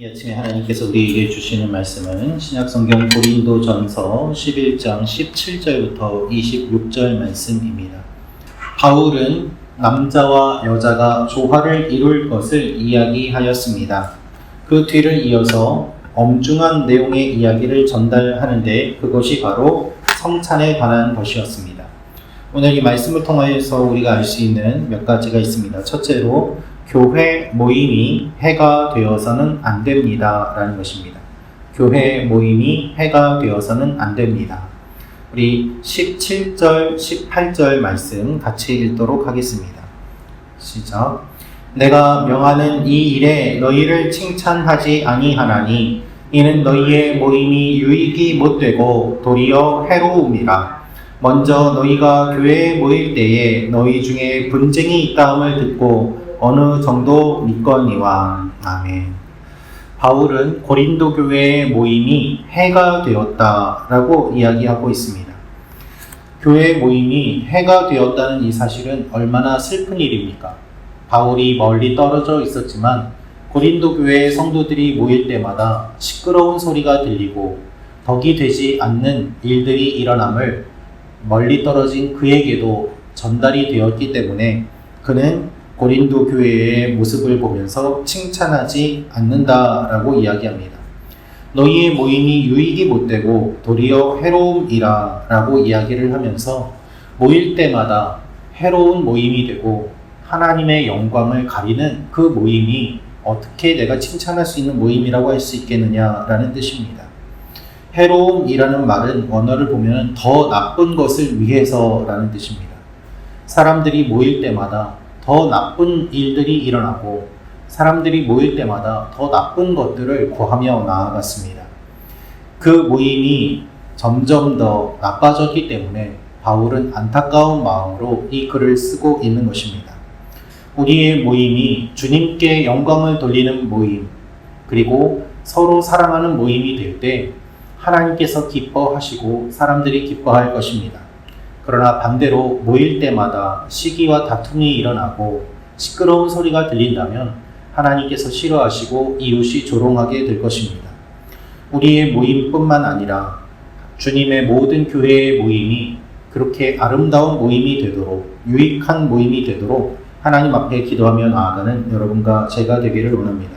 이 아침에 하나님께서 우리에게 주시는 말씀은 신약성경 고린도전서 11장 17절부터 26절 말씀입니다. 바울은 남자와 여자가 조화를 이룰 것을 이야기하였습니다. 그 뒤를 이어서 엄중한 내용의 이야기를 전달하는데 그것이 바로 성찬에 관한 것이었습니다. 오늘 이 말씀을 통하여서 우리가 알 수 있는 몇 가지가 있습니다. 첫째로 교회 모임이 해가 되어서는 안 됩니다 라는 것입니다. 교회 모임이 해가 되어서는 안 됩니다. 우리 17절, 18절 말씀 같이 읽도록 하겠습니다. 시작. 내가 명하는 이 일에 너희를 칭찬하지 아니하나니 이는 너희의 모임이 유익이 못되고 도리어 해로움이라. 먼저 너희가 교회에 모일 때에 너희 중에 분쟁이 있다함을 듣고 어느 정도 믿거니와. 아멘. 바울은 고린도 교회의 모임이 해가 되었다라고 이야기하고 있습니다. 교회 모임이 해가 되었다는 이 사실은 얼마나 슬픈 일입니까? 바울이 멀리 떨어져 있었지만 고린도 교회의 성도들이 모일 때마다 시끄러운 소리가 들리고 덕이 되지 않는 일들이 일어남을 멀리 떨어진 그에게도 전달이 되었기 때문에 그는 고린도 교회의 모습을 보면서 칭찬하지 않는다라고 이야기합니다. 너희의 모임이 유익이 못되고 도리어 해로움이라 라고 이야기를 하면서 모일 때마다 해로운 모임이 되고 하나님의 영광을 가리는 그 모임이 어떻게 내가 칭찬할 수 있는 모임이라고 할 수 있겠느냐라는 뜻입니다. 해로움이라는 말은 원어를 보면 더 나쁜 것을 위해서라는 뜻입니다. 사람들이 모일 때마다 더 나쁜 일들이 일어나고 사람들이 모일 때마다 더 나쁜 것들을 구하며 나아갔습니다. 그 모임이 점점 더 나빠졌기 때문에 바울은 안타까운 마음으로 이 글을 쓰고 있는 것입니다. 우리의 모임이 주님께 영광을 돌리는 모임, 그리고 서로 사랑하는 모임이 될 때 하나님께서 기뻐하시고 사람들이 기뻐할 것입니다. 그러나 반대로 모일 때마다 시기와 다툼이 일어나고 시끄러운 소리가 들린다면 하나님께서 싫어하시고 이웃이 조롱하게 될 것입니다. 우리의 모임뿐만 아니라 주님의 모든 교회의 모임이 그렇게 아름다운 모임이 되도록, 유익한 모임이 되도록 하나님 앞에 기도하며 나아가는 여러분과 제가 되기를 원합니다.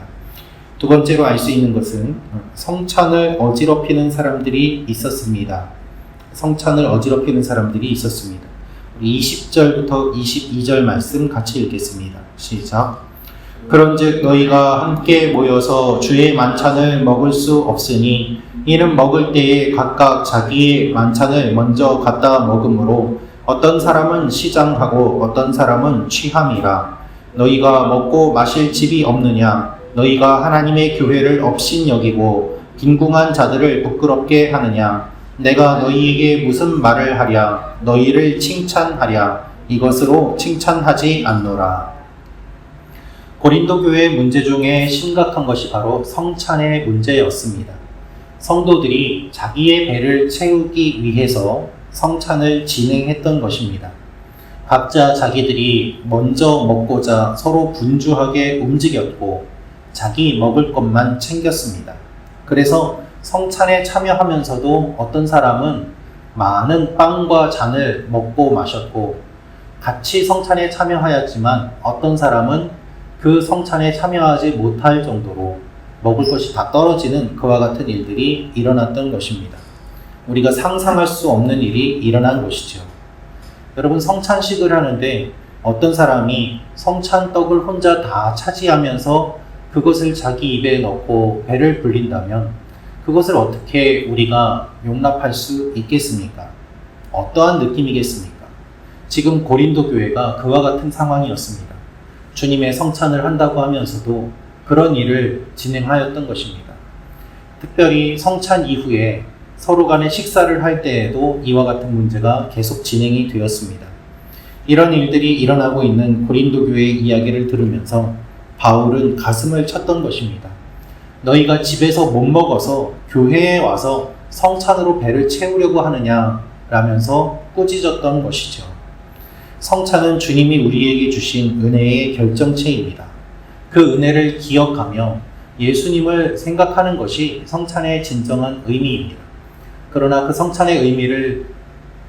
두 번째로 알 수 있는 것은 성찬을 어지럽히는 사람들이 있었습니다. 성찬을 어지럽히는 사람들이 있었습니다. 우리 20절부터 22절 말씀 같이 읽겠습니다. 시작. 그런즉 너희가 함께 모여서 주의 만찬을 먹을 수 없으니 이는 먹을 때에 각각 자기의 만찬을 먼저 갖다 먹으므로 어떤 사람은 시장하고 어떤 사람은 취함이라. 너희가 먹고 마실 집이 없느냐? 너희가 하나님의 교회를 업신여기고 빈궁한 자들을 부끄럽게 하느냐? 내가 너희에게 무슨 말을 하랴? 너희를 칭찬하랴? 이것으로 칭찬하지 않노라. 고린도 교회의 문제 중에 심각한 것이 바로 성찬의 문제였습니다. 성도들이 자기의 배를 채우기 위해서 성찬을 진행했던 것입니다. 각자 자기들이 먼저 먹고자 서로 분주하게 움직였고 자기 먹을 것만 챙겼습니다. 그래서 성찬에 참여하면서도 어떤 사람은 많은 빵과 잔을 먹고 마셨고 같이 성찬에 참여하였지만 어떤 사람은 그 성찬에 참여하지 못할 정도로 먹을 것이 다 떨어지는 그와 같은 일들이 일어났던 것입니다. 우리가 상상할 수 없는 일이 일어난 것이죠. 여러분, 성찬식을 하는데 어떤 사람이 성찬떡을 혼자 다 차지하면서 그것을 자기 입에 넣고 배를 불린다면 그것을 어떻게 우리가 용납할 수 있겠습니까? 어떠한 느낌이겠습니까? 지금 고린도 교회가 그와 같은 상황이었습니다. 주님의 성찬을 한다고 하면서도 그런 일을 진행하였던 것입니다. 특별히 성찬 이후에 서로 간에 식사를 할 때에도 이와 같은 문제가 계속 진행이 되었습니다. 이런 일들이 일어나고 있는 고린도 교회의 이야기를 들으면서 바울은 가슴을 쳤던 것입니다. 너희가 집에서 못 먹어서 교회에 와서 성찬으로 배를 채우려고 하느냐 라면서 꾸짖었던 것이죠. 성찬은 주님이 우리에게 주신 은혜의 결정체입니다. 그 은혜를 기억하며 예수님을 생각하는 것이 성찬의 진정한 의미입니다. 그러나 그 성찬의 의미를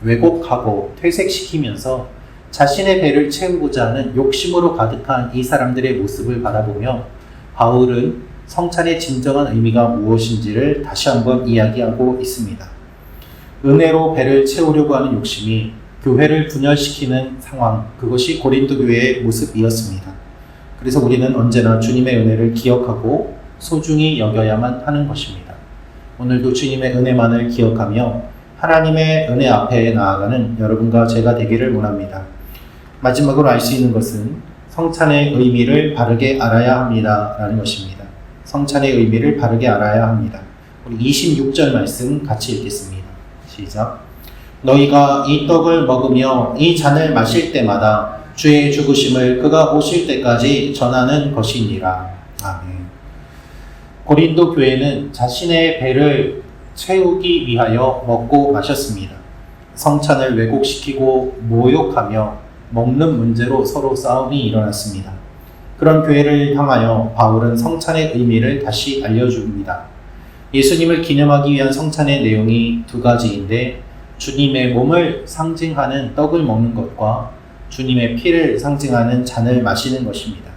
왜곡하고 퇴색시키면서 자신의 배를 채우고자 하는 욕심으로 가득한 이 사람들의 모습을 바라보며 바울은 성찬의 진정한 의미가 무엇인지를 다시 한번 이야기하고 있습니다. 은혜로 배를 채우려고 하는 욕심이 교회를 분열시키는 상황, 그것이 고린도 교회의 모습이었습니다. 그래서 우리는 언제나 주님의 은혜를 기억하고 소중히 여겨야만 하는 것입니다. 오늘도 주님의 은혜만을 기억하며 하나님의 은혜 앞에 나아가는 여러분과 제가 되기를 원합니다. 마지막으로 알 수 있는 것은 성찬의 의미를 바르게 알아야 합니다 라는 것입니다. 성찬의 의미를 바르게 알아야 합니다. 우리 26절 말씀 같이 읽겠습니다. 시작. 너희가 이 떡을 먹으며 이 잔을 마실 때마다 주의 죽으심을 그가 오실 때까지 전하는 것이니라. 아멘. 고린도 교회는 자신의 배를 채우기 위하여 먹고 마셨습니다. 성찬을 왜곡시키고 모욕하며 먹는 문제로 서로 싸움이 일어났습니다. 그런 교회를 향하여 바울은 성찬의 의미를 다시 알려줍니다. 예수님을 기념하기 위한 성찬의 내용이 두 가지인데 주님의 몸을 상징하는 떡을 먹는 것과 주님의 피를 상징하는 잔을 마시는 것입니다.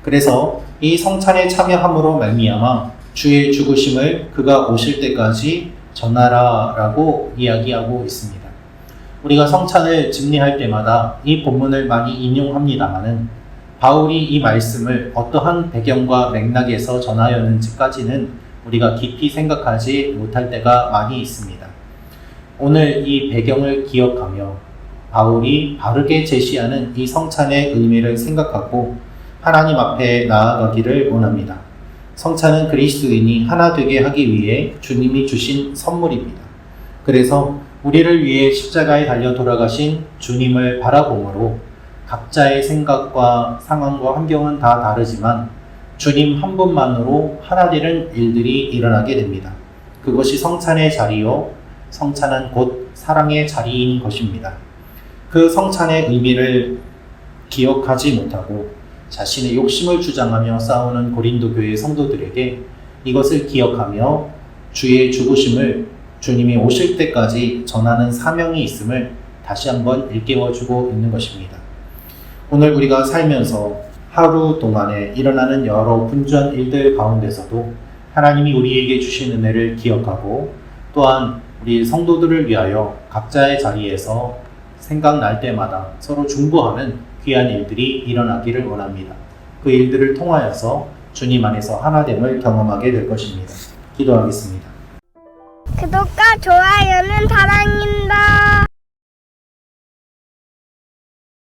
그래서 이 성찬에 참여함으로 말미암아 주의 죽으심을 그가 오실 때까지 전하라 라고 이야기하고 있습니다. 우리가 성찬을 집례할 때마다 이 본문을 많이 인용합니다마는 바울이 이 말씀을 어떠한 배경과 맥락에서 전하였는지까지는 우리가 깊이 생각하지 못할 때가 많이 있습니다. 오늘 이 배경을 기억하며 바울이 바르게 제시하는 이 성찬의 의미를 생각하고 하나님 앞에 나아가기를 원합니다. 성찬은 그리스도인이 하나 되게 하기 위해 주님이 주신 선물입니다. 그래서 우리를 위해 십자가에 달려 돌아가신 주님을 바라보므로 각자의 생각과 상황과 환경은 다 다르지만 주님 한 분만으로 하나 되는 일들이 일어나게 됩니다. 그것이 성찬의 자리요, 성찬은 곧 사랑의 자리인 것입니다. 그 성찬의 의미를 기억하지 못하고 자신의 욕심을 주장하며 싸우는 고린도 교회 성도들에게 이것을 기억하며 주의 죽으심을 주님이 오실 때까지 전하는 사명이 있음을 다시 한번 일깨워주고 있는 것입니다. 오늘 우리가 살면서 하루 동안에 일어나는 여러 분주한 일들 가운데서도 하나님이 우리에게 주신 은혜를 기억하고 또한 우리 성도들을 위하여 각자의 자리에서 생각날 때마다 서로 중보하는 귀한 일들이 일어나기를 원합니다. 그 일들을 통하여서 주님 안에서 하나됨을 경험하게 될 것입니다. 기도하겠습니다. 구독과 좋아요는 사랑입니다.